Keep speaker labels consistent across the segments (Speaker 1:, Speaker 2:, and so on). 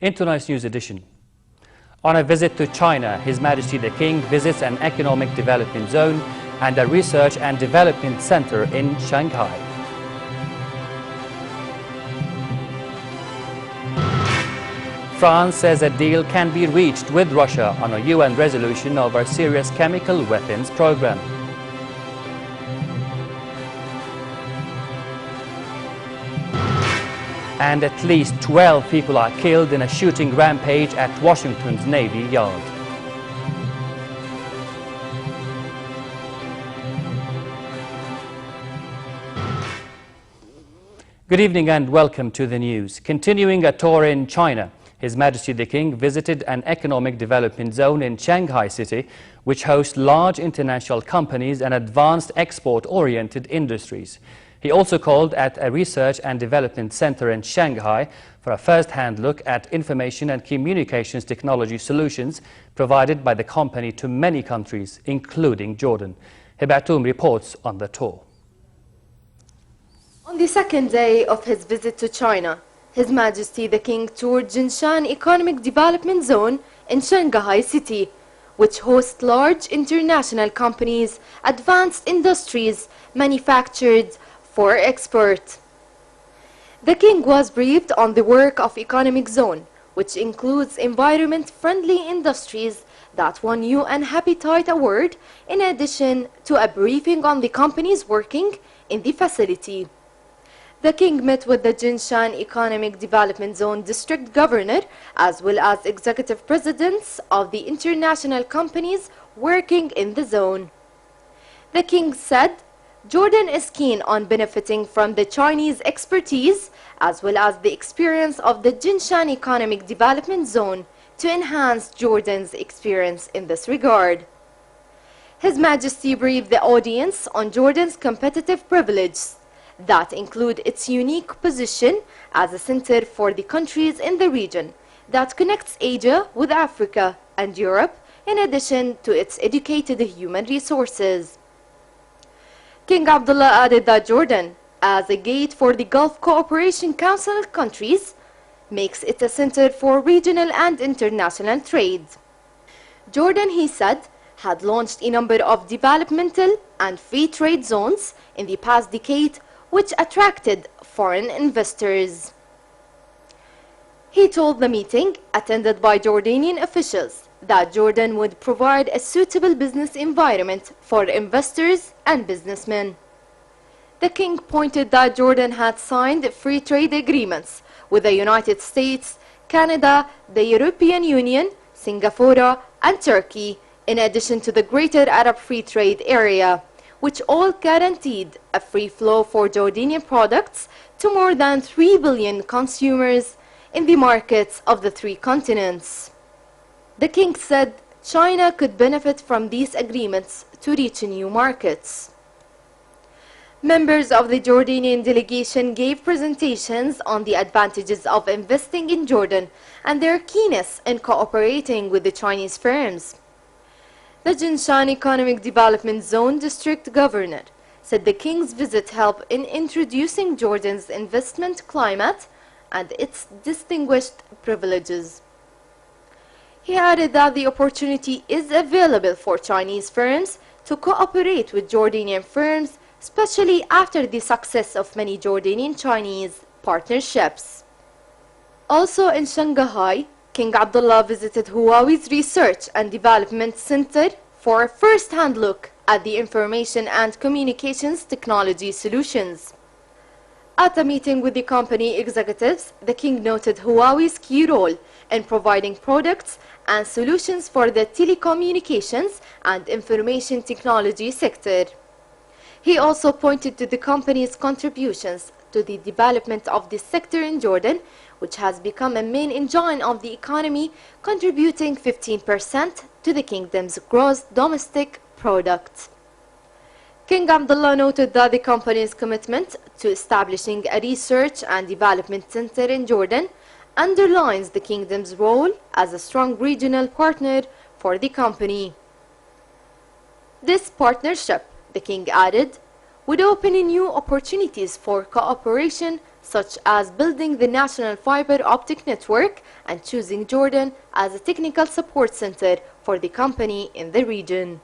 Speaker 1: In tonight's news edition, on a visit to China, His Majesty the King visits an economic development zone and a research and development center in Shanghai. France says a deal can be reached with Russia on a UN resolution over Syria's chemical weapons program. And at least 12 people are killed in a shooting rampage at Washington's Navy Yard. Good evening and welcome to the news. Continuing a tour in China, His Majesty the King visited an economic development zone in Shanghai City, which hosts large international companies and advanced export-oriented industries. He also called at a research and development center in Shanghai for a first-hand look at information and communications technology solutions provided by the company to many countries, including Jordan. Hibatum reports on the tour.
Speaker 2: On the second day of his visit to China, His Majesty the King toured Jinshan Economic Development Zone in Shanghai City, which hosts large international companies, advanced industries, manufactured for export. The King was briefed on the work of Economic Zone, which includes environment-friendly industries that won UN Habitat Award, in addition to a briefing on the companies working in the facility. The King met with the Jinshan Economic Development Zone District Governor, as well as executive presidents of the international companies working in the zone. The King said Jordan is keen on benefiting from the Chinese expertise as well as the experience of the Jinshan Economic Development Zone to enhance Jordan's experience in this regard. His Majesty briefed the audience on Jordan's competitive privileges that include its unique position as a center for the countries in the region that connects Asia with Africa and Europe, in addition to its educated human resources. King Abdullah added that Jordan, as a gate for the Gulf Cooperation Council countries, makes it a center for regional and international trade. Jordan, he said, had launched a number of developmental and free trade zones in the past decade, which attracted foreign investors. He told the meeting, attended by Jordanian officials, that Jordan would provide a suitable business environment for investors and businessmen. The King pointed that Jordan had signed free trade agreements with the United States, Canada, the European Union, Singapore, and Turkey, in addition to the Greater Arab Free Trade Area, which all guaranteed a free flow for Jordanian products to more than 3 billion consumers in the markets of the three continents. The King said China could benefit from these agreements to reach new markets. Members of the Jordanian delegation gave presentations on the advantages of investing in Jordan and their keenness in cooperating with the Chinese firms. The Jinshan Economic Development Zone District Governor said the King's visit helped in introducing Jordan's investment climate and its distinguished privileges. He added that the opportunity is available for Chinese firms to cooperate with Jordanian firms, especially after the success of many Jordanian-Chinese partnerships. Also in Shanghai, King Abdullah visited Huawei's Research and Development Center for a first-hand look at the information and communications technology solutions. At a meeting with the company executives, the King noted Huawei's key role in providing products and solutions for the telecommunications and information technology sector. He also pointed to the company's contributions to the development of this sector in Jordan, which has become a main engine of the economy, contributing 15% to the kingdom's gross domestic product. King Abdullah noted that the company's commitment to establishing a research and development center in Jordan underlines the kingdom's role as a strong regional partner for the company. This partnership, the King added, would open new opportunities for cooperation, such as building the national fiber optic network and choosing Jordan as a technical support center for the company in the region.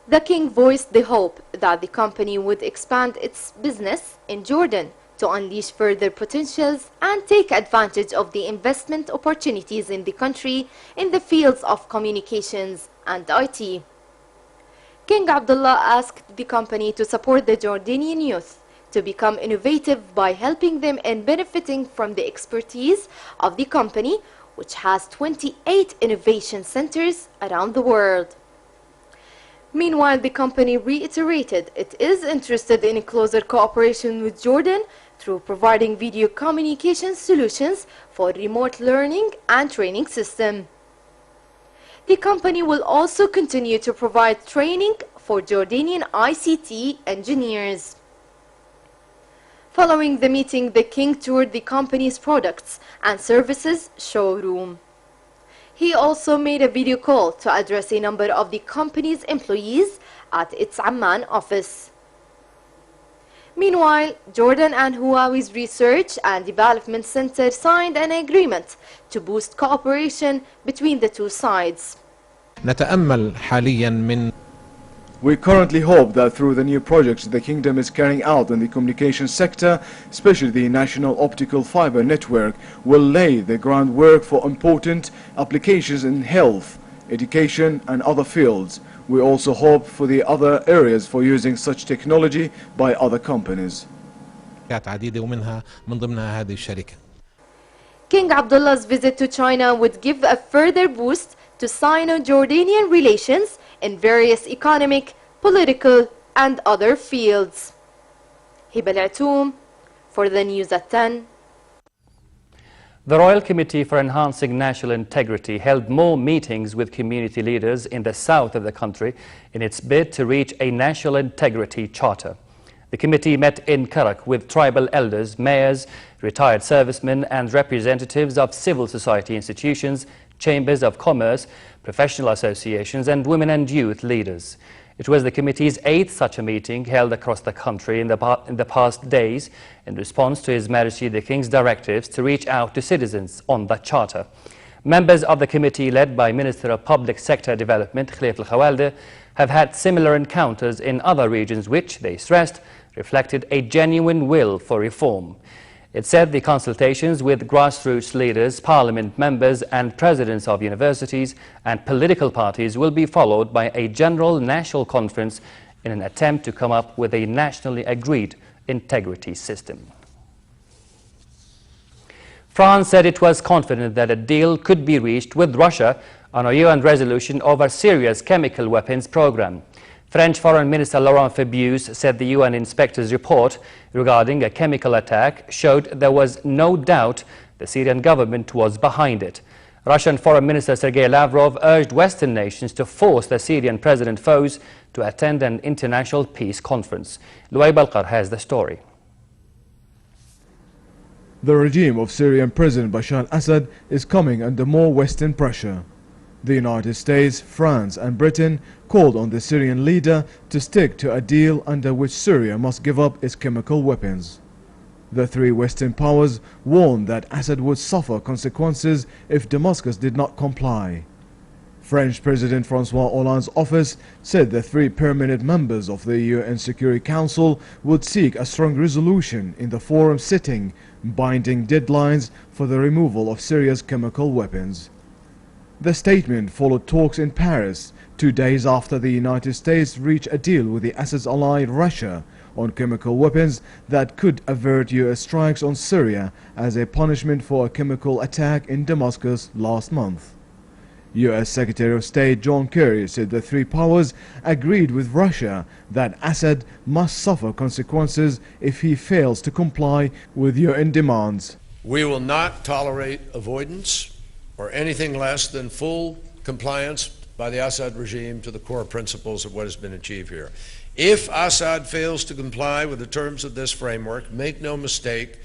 Speaker 2: The king voiced the hope that the company would expand its business in Jordan to unleash further potentials and take advantage of the investment opportunities in the country in the fields of communications and IT. King Abdullah asked the company to support the Jordanian youth to become innovative by helping them in benefiting from the expertise of the company, which has 28 innovation centers around the world. Meanwhile, the company reiterated it is interested in a closer cooperation with Jordan through providing video communication solutions for remote learning and training system. The company will also continue to provide training for Jordanian ICT engineers. Following the meeting, the king toured the company's products and services showroom. He also made a video call to address a number of the company's employees at its Amman office. Meanwhile, Jordan and Huawei's Research and Development Center signed an agreement to boost cooperation between the two sides.
Speaker 3: نتأمل حاليا من
Speaker 4: We currently hope that through the new projects the Kingdom is carrying out in the communication sector, especially the National Optical Fiber Network, will lay the groundwork for important applications in health, education and other fields. We also hope for the other areas for using such technology by other companies.
Speaker 3: عديدة ومنها من ضمنها هذه الشركة.
Speaker 2: King Abdullah's visit to China would give a further boost to Sino-Jordanian relations in various economic, political and other fields. Hiba Al-Atoum for the news at 10.
Speaker 1: The Royal Committee for Enhancing National Integrity held more meetings with community leaders in the south of the country in its bid to reach a national integrity charter. The committee met in Karak with tribal elders, mayors, retired servicemen and representatives of civil society institutions, chambers of commerce, professional associations and women and youth leaders. It was the committee's 8th such a meeting held across the country in the past days in response to His Majesty the King's directives to reach out to citizens on the charter. Members of the committee, led by Minister of Public Sector Development Khalifa, have had similar encounters in other regions which, they stressed, reflected a genuine will for reform. It said the consultations with grassroots leaders, parliament members and presidents of universities and political parties will be followed by a general national conference in an attempt to come up with a nationally agreed integrity system. France said it was confident that a deal could be reached with Russia on a UN resolution over Syria's chemical weapons program. French Foreign Minister Laurent Fabius said the UN inspector's report regarding a chemical attack showed there was no doubt the Syrian government was behind it. Russian Foreign Minister Sergei Lavrov urged Western nations to force the Syrian president foes to attend an international peace conference. Luay Balkar has the story.
Speaker 4: The regime of Syrian President Bashar al-Assad is coming under more Western pressure. The United States, France and Britain called on the Syrian leader to stick to a deal under which Syria must give up its chemical weapons. The three Western powers warned that Assad would suffer consequences if Damascus did not comply. French President François Hollande's office said the three permanent members of the UN Security Council would seek a strong resolution in the forum sitting, binding deadlines for the removal of Syria's chemical weapons. The statement followed talks in Paris 2 days after the United States reached a deal with the Assad's ally Russia on chemical weapons that could avert US strikes on Syria as a punishment for a chemical attack in Damascus last month. US Secretary of State John Kerry said the three powers agreed with Russia that Assad must suffer consequences if he fails to comply with UN demands.
Speaker 5: We will not tolerate avoidance or anything less than full compliance by the Assad regime to the core principles of what has been achieved here. If Assad fails to comply with the terms of this framework, make no mistake,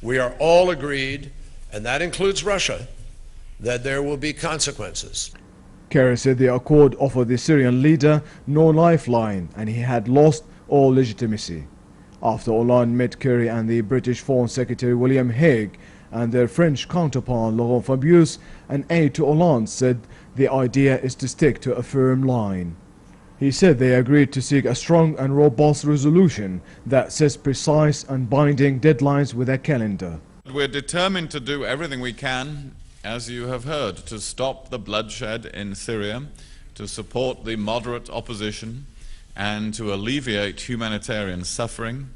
Speaker 5: we are all agreed, and that includes Russia, that there will be consequences.
Speaker 4: Kerry said the accord offered the Syrian leader no lifeline and he had lost all legitimacy. after Hollande met Kerry and the British Foreign Secretary William Hague and their French counterpart Laurent Fabius. An aide to Hollande said the idea is to stick to a firm line. He said they agreed to seek a strong and robust resolution that sets precise and binding deadlines with a calendar.
Speaker 6: We're determined to do everything we can, as you have heard, to stop the bloodshed in Syria, to support the moderate opposition, and to alleviate humanitarian suffering.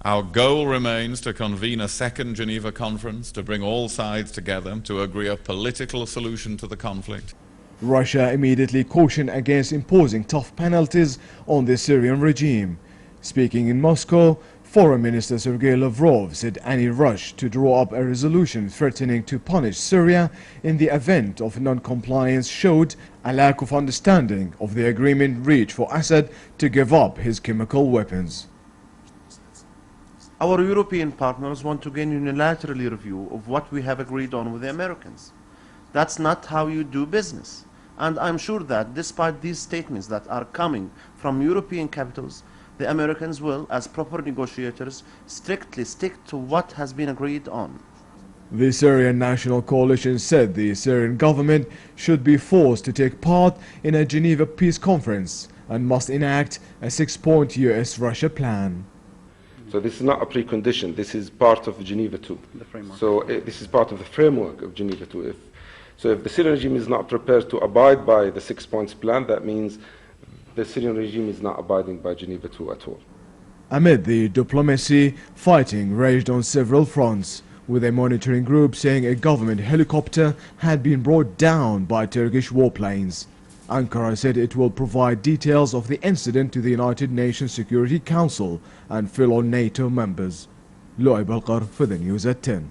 Speaker 6: Our goal remains to convene a second Geneva conference to bring all sides together to agree a political solution to the conflict.
Speaker 4: Russia immediately cautioned against imposing tough penalties on the Syrian regime. Speaking in Moscow, Foreign Minister Sergei Lavrov said any rush to draw up a resolution threatening to punish Syria in the event of non-compliance showed a lack of understanding of the agreement reached for Assad to give up his chemical weapons.
Speaker 7: Our European partners want to gain unilaterally review of what we have agreed on with the Americans. That's not how you do business. And I'm sure that despite these statements that are coming from European capitals, the Americans will, as proper negotiators, strictly stick to what has been agreed on.
Speaker 4: The Syrian National Coalition said the Syrian government should be forced to take part in a Geneva peace conference and must enact a 6-point US-Russia plan.
Speaker 8: So this is not a precondition, this is part of Geneva 2. So this is part of the framework of Geneva 2. If the Syrian regime is not prepared to abide by the 6 points plan, that means the Syrian regime is not abiding by Geneva 2 at all.
Speaker 4: Amid the diplomacy, fighting raged on several fronts, with a monitoring group saying a government helicopter had been brought down by Turkish warplanes. Ankara said it will provide details of the incident to the United Nations Security Council and fellow NATO members. Loïb Alqar for the news at 10.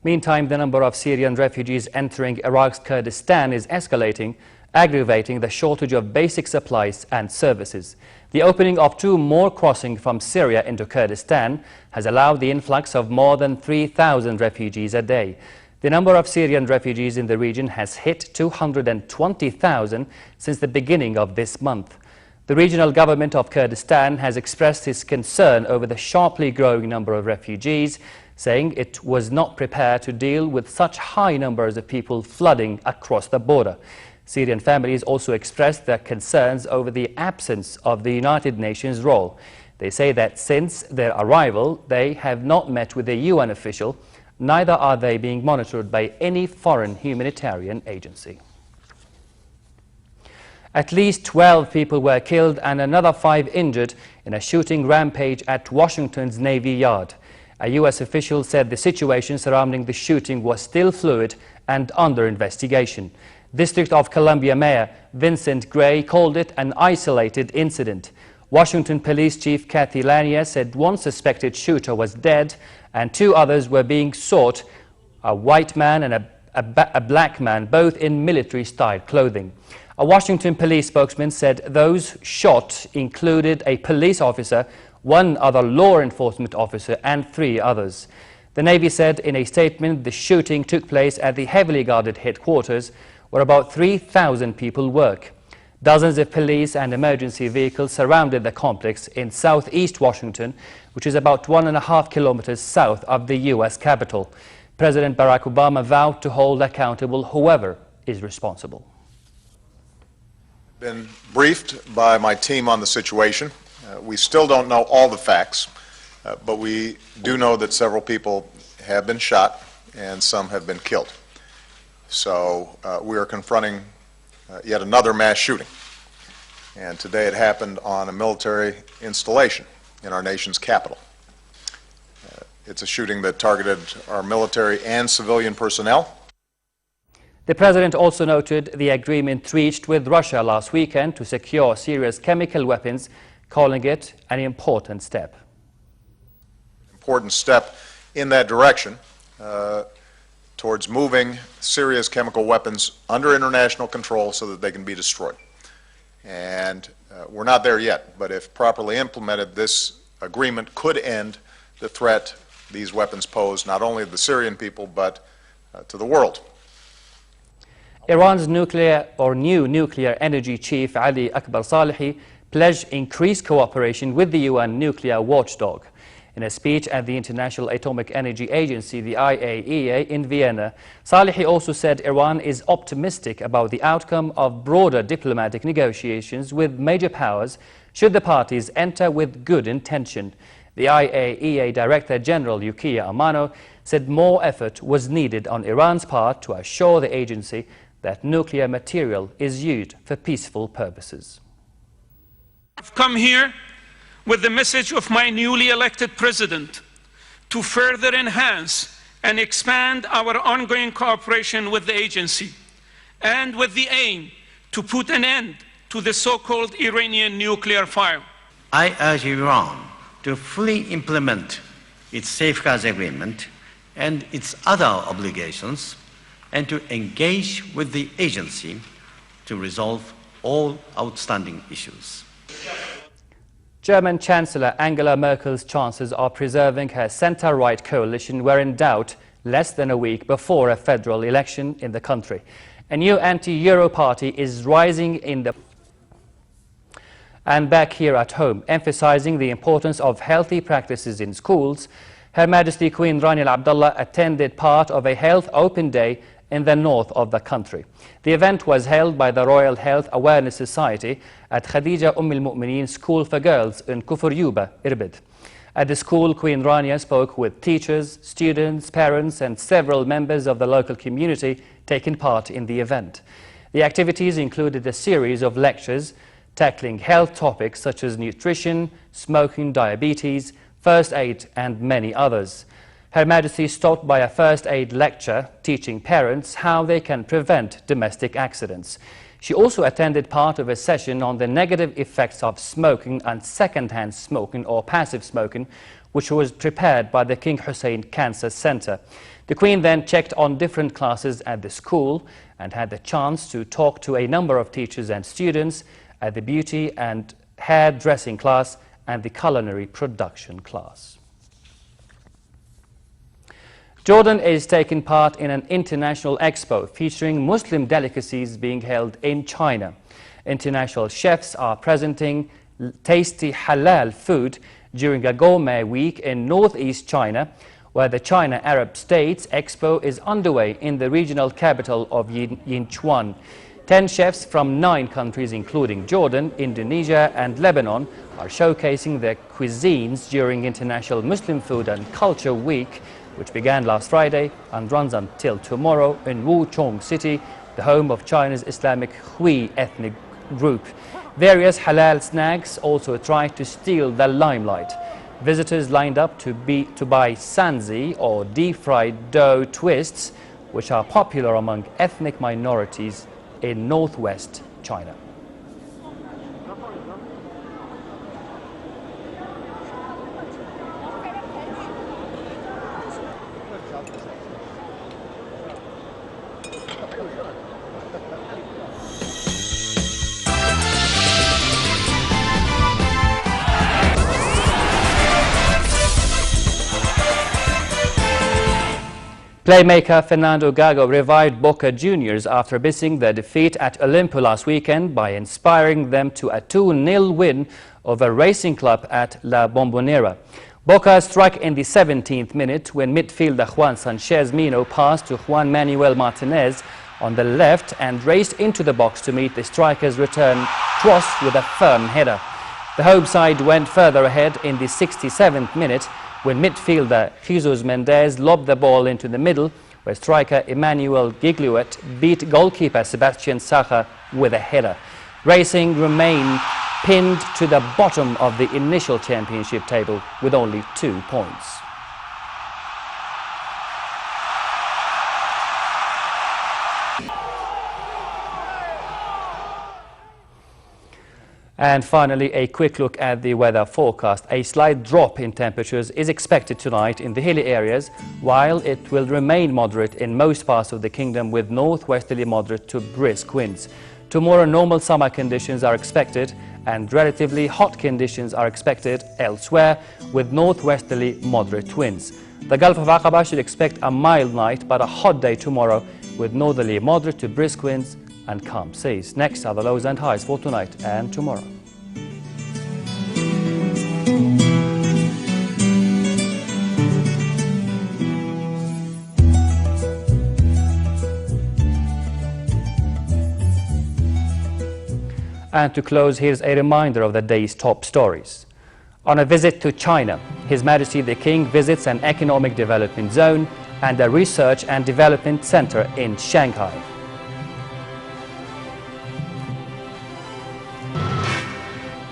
Speaker 1: Meantime, the number of Syrian refugees entering Iraq's Kurdistan is escalating, aggravating the shortage of basic supplies and services. The opening of 2 more crossings from Syria into Kurdistan has allowed the influx of more than 3,000 refugees a day. The number of Syrian refugees in the region has hit 220,000 since the beginning of this month. The regional government of Kurdistan has expressed its concern over the sharply growing number of refugees, saying it was not prepared to deal with such high numbers of people flooding across the border. Syrian families also expressed their concerns over the absence of the United Nations role. They say that since their arrival, they have not met with a UN official, neither are they being monitored by any foreign humanitarian agency. At least 12 people were killed and another 5 injured in a shooting rampage at Washington's Navy Yard. A U.S. official said the situation surrounding the shooting was still fluid and under investigation. District of Columbia Mayor Vincent Gray called it an isolated incident. Washington Police Chief Kathy Lanier said one suspected shooter was dead and 2 others were being sought, a white man and a black man, both in military-style clothing. A Washington police spokesman said those shot included a police officer, 1 other law enforcement officer and 3 others. The Navy said in a statement the shooting took place at the heavily guarded headquarters where about 3,000 people work. Dozens of police and emergency vehicles surrounded the complex in southeast Washington, which is about 1.5 kilometers south of the U.S. Capitol. President Barack Obama vowed to hold accountable whoever is responsible.
Speaker 9: Been briefed by my team on the situation. We still don't know all the facts, but we do know that several people have been shot and some have been killed. So we are confronting yet another mass shooting. And today it happened on a military installation in our nation's capital. It's a shooting that targeted our military and civilian personnel.
Speaker 1: The president also noted the agreement reached with Russia last weekend to secure Syria's chemical weapons, calling it an important step.
Speaker 9: Important step in that direction towards moving Syria's chemical weapons under international control so that they can be destroyed. And we're not there yet, but if properly implemented, this agreement could end the threat these weapons pose not only to the Syrian people, but to the world.
Speaker 1: Iran's new nuclear energy chief Ali Akbar Salehi pledged increased cooperation with the UN nuclear watchdog. In a speech at the International Atomic Energy Agency, the IAEA, in Vienna, Salehi also said Iran is optimistic about the outcome of broader diplomatic negotiations with major powers should the parties enter with good intention. The IAEA Director General Yukiya Amano said more effort was needed on Iran's part to assure the agency that nuclear material is used for peaceful purposes.
Speaker 10: I've come here with the message of my newly elected president to further enhance and expand our ongoing cooperation with the agency, and with the aim to put an end to the so-called Iranian nuclear file.
Speaker 11: I urge Iran to fully implement its safeguards agreement and its other obligations, and to engage with the agency to resolve all outstanding issues.
Speaker 1: German Chancellor Angela Merkel's chances of preserving her centre-right coalition were in doubt less than a week before a federal election in the country. A new anti-Euro party is rising in the... And back here at home, emphasizing the importance of healthy practices in schools, Her Majesty Queen Rani Al Abdullah attended part of a health open day in the north of the country. The event was held by the Royal Health Awareness Society at Khadija Al Mu'mineen School for Girls in Kufur Yuba, Irbid. At the school, Queen Rania spoke with teachers, students, parents and several members of the local community taking part in the event. The activities included a series of lectures tackling health topics such as nutrition, smoking, diabetes, first aid and many others. Her Majesty stopped by a first aid lecture teaching parents how they can prevent domestic accidents. She also attended part of a session on the negative effects of smoking and second-hand smoking or passive smoking, which was prepared by the King Hussein Cancer Center. The Queen then checked on different classes at the school and had the chance to talk to a number of teachers and students at the beauty and hairdressing class and the culinary production class. Jordan is taking part in an international expo featuring Muslim delicacies being held in China. International chefs are presenting tasty halal food during a gourmet week in northeast China, where the China Arab States Expo is underway in the regional capital of Yinchuan. 10 chefs from 9 countries, including Jordan, Indonesia and Lebanon, are showcasing their cuisines during International Muslim Food and Culture Week, which began last Friday and runs until tomorrow in Wuchong City, the home of China's Islamic Hui ethnic group. Various halal snacks also try to steal the limelight. Visitors lined up to buy sanzi or deep-fried dough twists, which are popular among ethnic minorities in northwest China. Playmaker Fernando Gago revived Boca Juniors after missing their defeat at Olimpo last weekend by inspiring them to a 2-0 win over Racing Club at La Bombonera. Boca struck in the 17th minute when midfielder Juan Sanchez Mino passed to Juan Manuel Martinez on the left and raced into the box to meet the striker's return cross with a firm header. The home side went further ahead in the 67th minute when midfielder Jesus Mendez lobbed the ball into the middle, where striker Emmanuel Gigliuet beat goalkeeper Sebastian Sacha with a header. Racing remained pinned to the bottom of the initial championship table with only 2 points. And finally, a quick look at the weather forecast. A slight drop in temperatures is expected tonight in the hilly areas, while it will remain moderate in most parts of the kingdom with northwesterly moderate to brisk winds. Tomorrow, normal summer conditions are expected and relatively hot conditions are expected elsewhere with northwesterly moderate winds. The Gulf of Aqaba should expect a mild night but a hot day tomorrow with northerly moderate to brisk winds and calm seas. Next are the lows and highs for tonight and tomorrow. And to close, here's a reminder of the day's top stories. On a visit to China, His Majesty the King visits an economic development zone and a research and development center in Shanghai.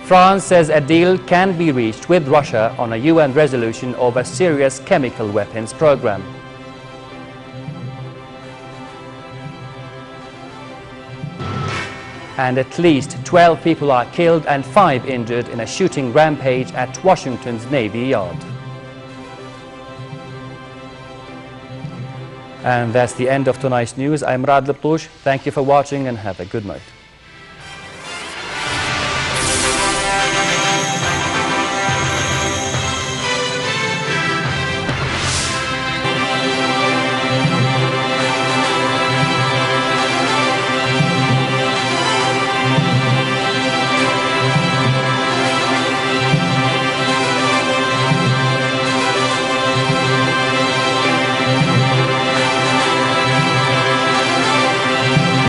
Speaker 1: France says a deal can be reached with Russia on a UN resolution over Syria's chemical weapons program. And at least 12 people are killed and 5 injured in a shooting rampage at Washington's Navy Yard. And that's the end of tonight's news. I'm Rad Liptush. Thank you for watching and have a good night.